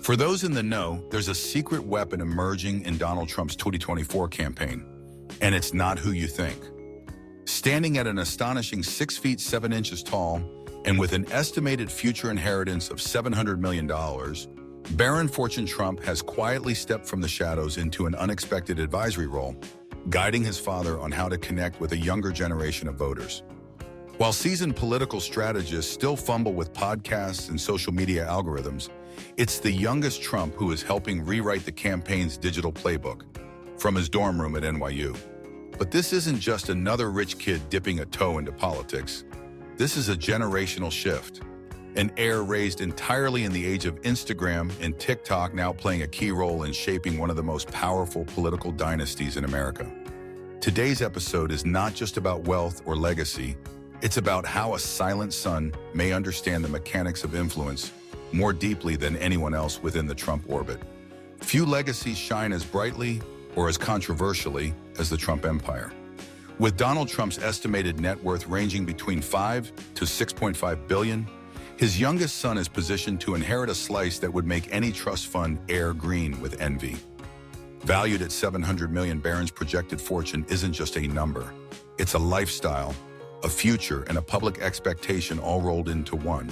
For those in the know, there's a secret weapon emerging in Donald Trump's 2024 campaign, and it's not who you think. Standing at an astonishing 6 feet 7 inches tall, and with an estimated future inheritance of $700 million, Barron Trump has quietly stepped from the shadows into an unexpected advisory role, guiding his father on how to connect with a younger generation of voters. While seasoned political strategists still fumble with podcasts and social media algorithms, it's the youngest Trump who is helping rewrite the campaign's digital playbook from his dorm room at NYU. But this isn't just another rich kid dipping a toe into politics. This is a generational shift. An heir raised entirely in the age of Instagram and TikTok now playing a key role in shaping one of the most powerful political dynasties in America. Today's episode is not just about wealth or legacy. It's about how a silent son may understand the mechanics of influence more deeply than anyone else within the Trump orbit. Few legacies shine as brightly or as controversially as the Trump empire. With Donald Trump's estimated net worth ranging between $5 to $6.5 billion, his youngest son is positioned to inherit a slice that would make any trust fund air green with envy. Valued at $700 million, Barron's projected fortune isn't just a number. It's a lifestyle, a future, and a public expectation all rolled into one.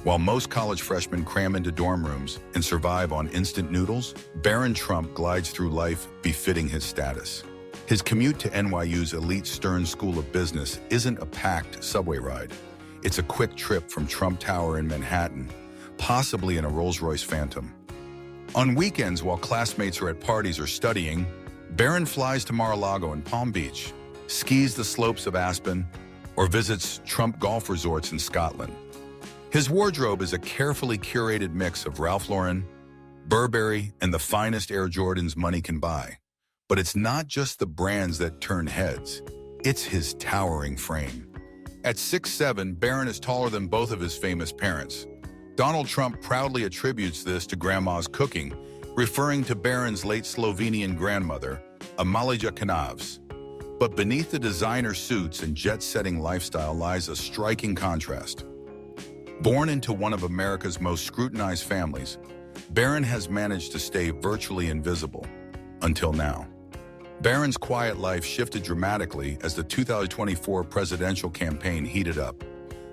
While most college freshmen cram into dorm rooms and survive on instant noodles, Barron Trump glides through life befitting his status. His commute to NYU's elite Stern School of Business isn't a packed subway ride. It's a quick trip from Trump Tower in Manhattan, possibly in a Rolls-Royce Phantom. On weekends, while classmates are at parties or studying, Barron flies to Mar-a-Lago and Palm Beach, skis the slopes of Aspen, or visits Trump golf resorts in Scotland. His wardrobe is a carefully curated mix of Ralph Lauren, Burberry, and the finest Air Jordans money can buy. But it's not just the brands that turn heads, it's his towering frame. At 6'7", Barron is taller than both of his famous parents. Donald Trump proudly attributes this to grandma's cooking, referring to Barron's late Slovenian grandmother, Amalija Knavs. But beneath the designer suits and jet-setting lifestyle lies a striking contrast. Born into one of America's most scrutinized families, Barron has managed to stay virtually invisible, until now. Barron's quiet life shifted dramatically as the 2024 presidential campaign heated up.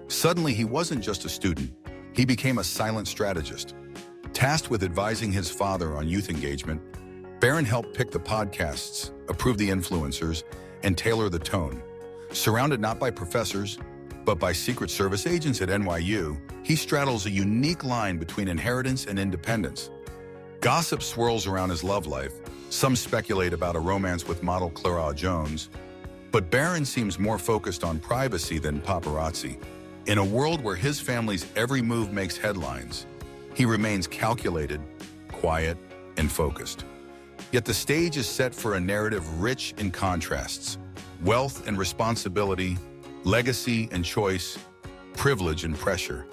Suddenly, he wasn't just a student, he became a silent strategist. Tasked with advising his father on youth engagement, Barron helped pick the podcasts, approve the influencers, and tailor the tone. Surrounded not by professors, but by Secret Service agents at NYU, he straddles a unique line between inheritance and independence. Gossip swirls around his love life. Some speculate about a romance with model Clara Jones, but Barron seems more focused on privacy than paparazzi. In a world where his family's every move makes headlines, he remains calculated, quiet, and focused. Yet the stage is set for a narrative rich in contrasts: wealth and responsibility, legacy and choice, privilege and pressure.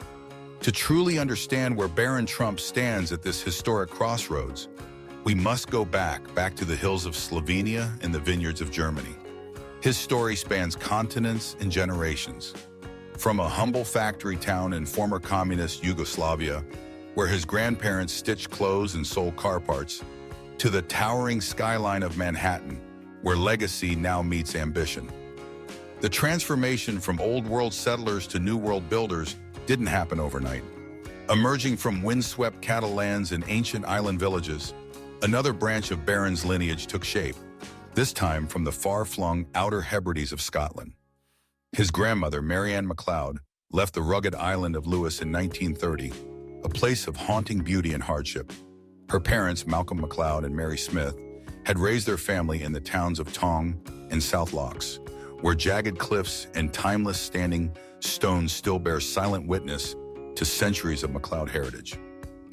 To truly understand where Barron Trump stands at this historic crossroads, we must go back to the hills of Slovenia and the vineyards of Germany. His story spans continents and generations. From a humble factory town in former communist Yugoslavia, where his grandparents stitched clothes and sold car parts, to the towering skyline of Manhattan, where legacy now meets ambition. The transformation from old world settlers to new world builders didn't happen overnight. Emerging from windswept cattle lands and ancient island villages, another branch of Barron's lineage took shape, this time from the far-flung Outer Hebrides of Scotland. His grandmother, Marianne MacLeod, left the rugged island of Lewis in 1930, a place of haunting beauty and hardship. Her parents, Malcolm MacLeod and Mary Smith, had raised their family in the towns of Tong and South Locks, where jagged cliffs and timeless standing stones still bear silent witness to centuries of MacLeod heritage.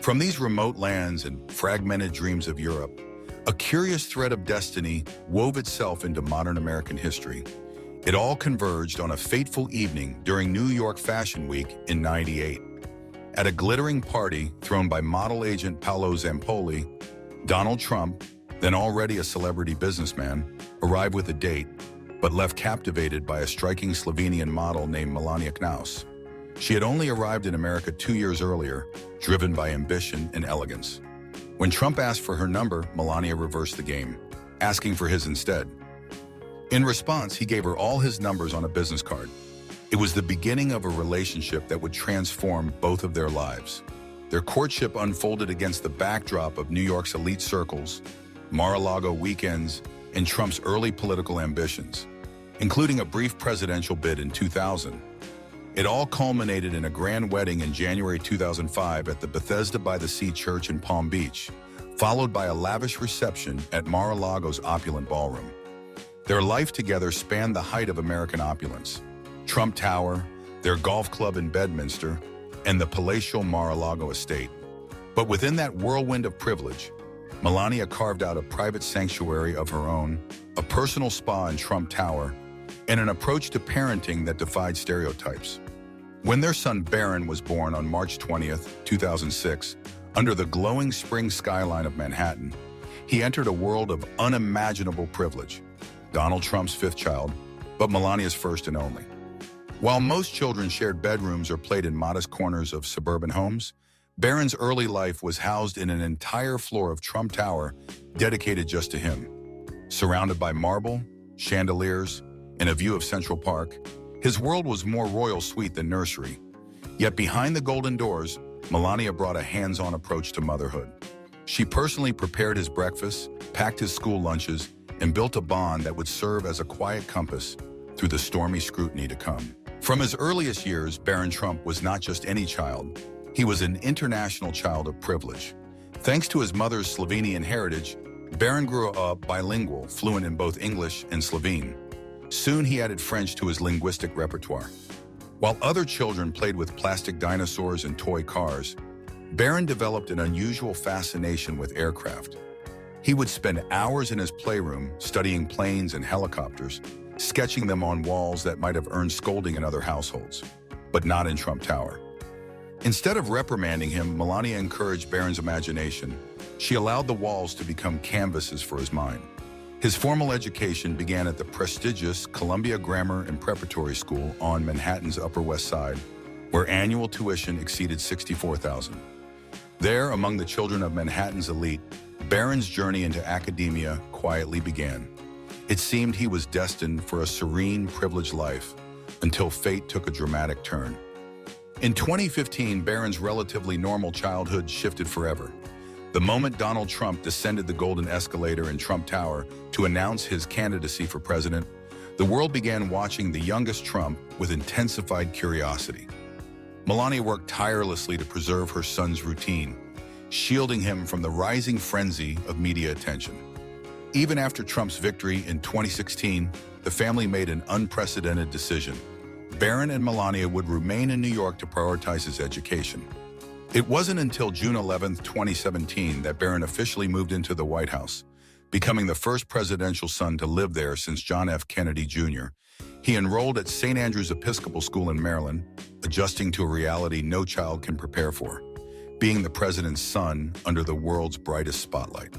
From these remote lands and fragmented dreams of Europe, a curious thread of destiny wove itself into modern American history. It all converged on a fateful evening during New York Fashion Week in '98. At a glittering party thrown by model agent Paolo Zampoli, Donald Trump, then already a celebrity businessman, arrived with a date, but left captivated by a striking Slovenian model named Melania Knaus. She had only arrived in America 2 years earlier, driven by ambition and elegance. When Trump asked for her number, Melania reversed the game, asking for his instead. In response, he gave her all his numbers on a business card. It was the beginning of a relationship that would transform both of their lives. Their courtship unfolded against the backdrop of New York's elite circles, Mar-a-Lago weekends, and Trump's early political ambitions, including a brief presidential bid in 2000. It all culminated in a grand wedding in January 2005 at the Bethesda-by-the-Sea Church in Palm Beach, followed by a lavish reception at Mar-a-Lago's opulent ballroom. Their life together spanned the height of American opulence: Trump Tower, their golf club in Bedminster, and the palatial Mar-a-Lago estate. But within that whirlwind of privilege, Melania carved out a private sanctuary of her own, a personal spa in Trump Tower, and an approach to parenting that defied stereotypes. When their son Barron was born on March 20th, 2006, under the glowing spring skyline of Manhattan, he entered a world of unimaginable privilege. Donald Trump's fifth child, but Melania's first and only. While most children shared bedrooms or played in modest corners of suburban homes, Barron's early life was housed in an entire floor of Trump Tower dedicated just to him. Surrounded by marble, chandeliers, and a view of Central Park, his world was more royal suite than nursery. Yet behind the golden doors, Melania brought a hands-on approach to motherhood. She personally prepared his breakfast, packed his school lunches, and built a bond that would serve as a quiet compass through the stormy scrutiny to come. From his earliest years, Barron Trump was not just any child. He was an international child of privilege. Thanks to his mother's Slovenian heritage, Barron grew up bilingual, fluent in both English and Slovene. Soon he added French to his linguistic repertoire. While other children played with plastic dinosaurs and toy cars, Barron developed an unusual fascination with aircraft. He would spend hours in his playroom studying planes and helicopters, sketching them on walls that might have earned scolding in other households, but not in Trump Tower. Instead of reprimanding him, Melania encouraged Barron's imagination. She allowed the walls to become canvases for his mind. His formal education began at the prestigious Columbia Grammar and Preparatory School on Manhattan's Upper West Side, where annual tuition exceeded $64,000. There, among the children of Manhattan's elite, Barron's journey into academia quietly began. It seemed he was destined for a serene, privileged life until fate took a dramatic turn. In 2015, Barron's relatively normal childhood shifted forever. The moment Donald Trump descended the golden escalator in Trump Tower to announce his candidacy for president, the world began watching the youngest Trump with intensified curiosity. Melania worked tirelessly to preserve her son's routine, shielding him from the rising frenzy of media attention. Even after Trump's victory in 2016, the family made an unprecedented decision. Barron and Melania would remain in New York to prioritize his education. It wasn't until June 11, 2017 that Barron officially moved into the White House, becoming the first presidential son to live there since John F. Kennedy Jr. He enrolled at St. Andrew's Episcopal School in Maryland, adjusting to a reality no child can prepare for, being the president's son under the world's brightest spotlight.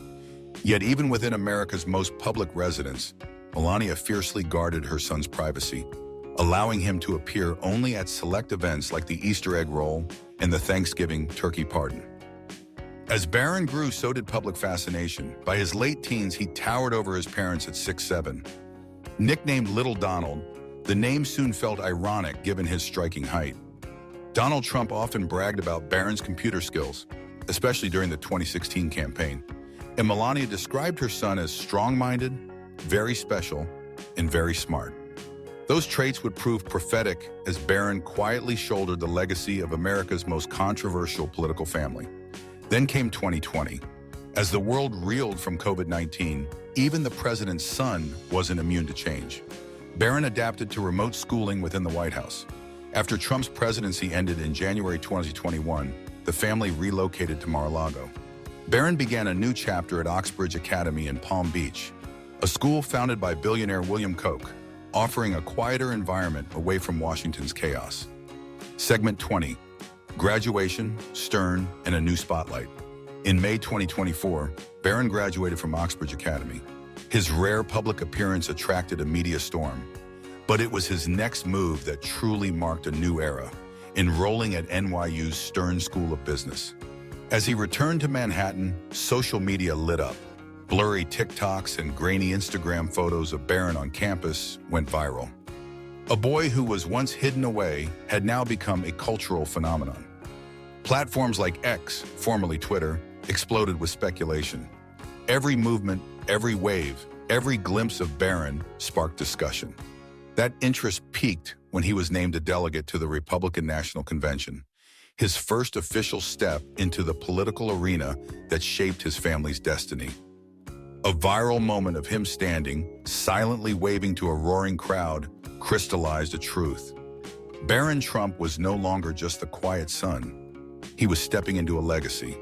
Yet even within America's most public residence, Melania fiercely guarded her son's privacy, allowing him to appear only at select events like the Easter egg roll and the Thanksgiving turkey pardon. As Barron grew, so did public fascination. By his late teens, he towered over his parents at 6'7". Nicknamed Little Donald, the name soon felt ironic given his striking height. Donald Trump often bragged about Barron's computer skills, especially during the 2016 campaign. And Melania described her son as strong-minded, very special, and very smart. Those traits would prove prophetic as Barron quietly shouldered the legacy of America's most controversial political family. Then came 2020. As the world reeled from COVID-19, even the president's son wasn't immune to change. Barron adapted to remote schooling within the White House. After Trump's presidency ended in January 2021, the family relocated to Mar-a-Lago. Barron began a new chapter at Oxbridge Academy in Palm Beach, a school founded by billionaire William Koch, offering a quieter environment away from Washington's chaos. Segment 20, Graduation, Stern, and a New Spotlight. In May 2024, Barron graduated from Oxbridge Academy. His rare public appearance attracted a media storm, but it was his next move that truly marked a new era, enrolling at NYU's Stern School of Business. As he returned to Manhattan, social media lit up. Blurry TikToks and grainy Instagram photos of Barron on campus went viral. A boy who was once hidden away had now become a cultural phenomenon. Platforms like X, formerly Twitter, exploded with speculation. Every movement, every wave, every glimpse of Barron sparked discussion. That interest peaked when he was named a delegate to the Republican National Convention, his first official step into the political arena that shaped his family's destiny. A viral moment of him standing, silently waving to a roaring crowd, crystallized a truth. Barron Trump was no longer just the quiet son. He was stepping into a legacy,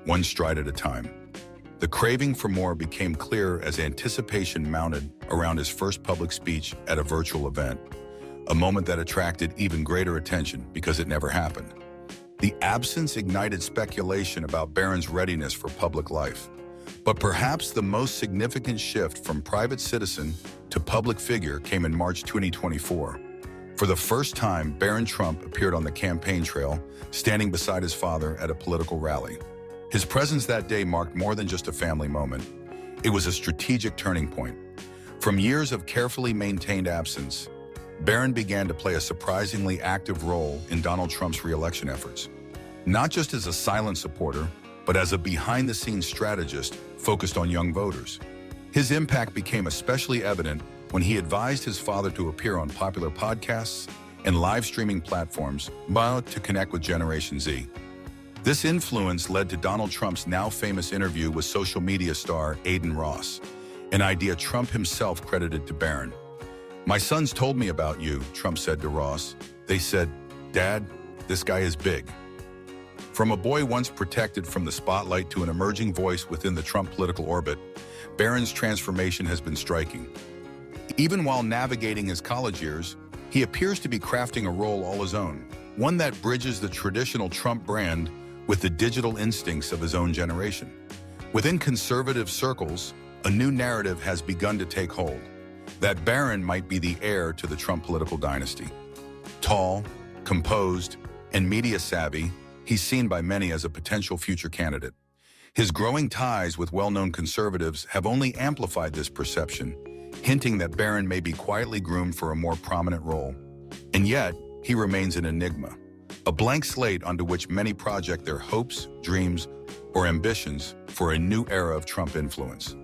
one stride at a time. The craving for more became clear as anticipation mounted around his first public speech at a virtual event, a moment that attracted even greater attention because it never happened. The absence ignited speculation about Barron's readiness for public life. But perhaps the most significant shift from private citizen to public figure came in March 2024. For the first time, Barron Trump appeared on the campaign trail, standing beside his father at a political rally. His presence that day marked more than just a family moment. It was a strategic turning point. From years of carefully maintained absence, Barron began to play a surprisingly active role in Donald Trump's re-election efforts. Not just as a silent supporter, but as a behind-the-scenes strategist focused on young voters. His impact became especially evident when he advised his father to appear on popular podcasts and live streaming platforms to connect with Generation Z. This influence led to Donald Trump's now famous interview with social media star Aiden Ross, an idea Trump himself credited to Barron. "My sons told me about you," Trump said to Ross. "They said, 'Dad, this guy is big.'" From a boy once protected from the spotlight to an emerging voice within the Trump political orbit, Barron's transformation has been striking. Even while navigating his college years, he appears to be crafting a role all his own, one that bridges the traditional Trump brand with the digital instincts of his own generation. Within conservative circles, a new narrative has begun to take hold, that Barron might be the heir to the Trump political dynasty. Tall, composed, and media-savvy, he's seen by many as a potential future candidate. His growing ties with well-known conservatives have only amplified this perception, hinting that Barron may be quietly groomed for a more prominent role. And yet, he remains an enigma, a blank slate onto which many project their hopes, dreams, or ambitions for a new era of Trump influence.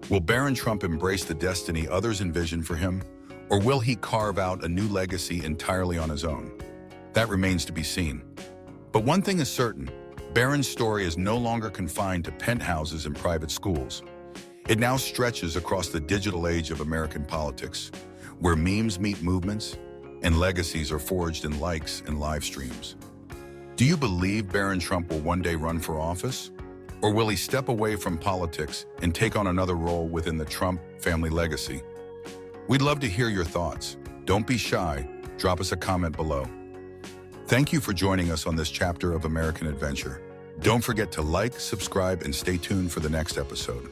Will Barron Trump embrace the destiny others envision for him, or will he carve out a new legacy entirely on his own? That remains to be seen. But one thing is certain, Barron's story is no longer confined to penthouses and private schools. It now stretches across the digital age of American politics, where memes meet movements and legacies are forged in likes and live streams. Do you believe Barron Trump will one day run for office? Or will he step away from politics and take on another role within the Trump family legacy? We'd love to hear your thoughts. Don't be shy. Drop us a comment below. Thank you for joining us on this chapter of American Adventure. Don't forget to like, subscribe, and stay tuned for the next episode.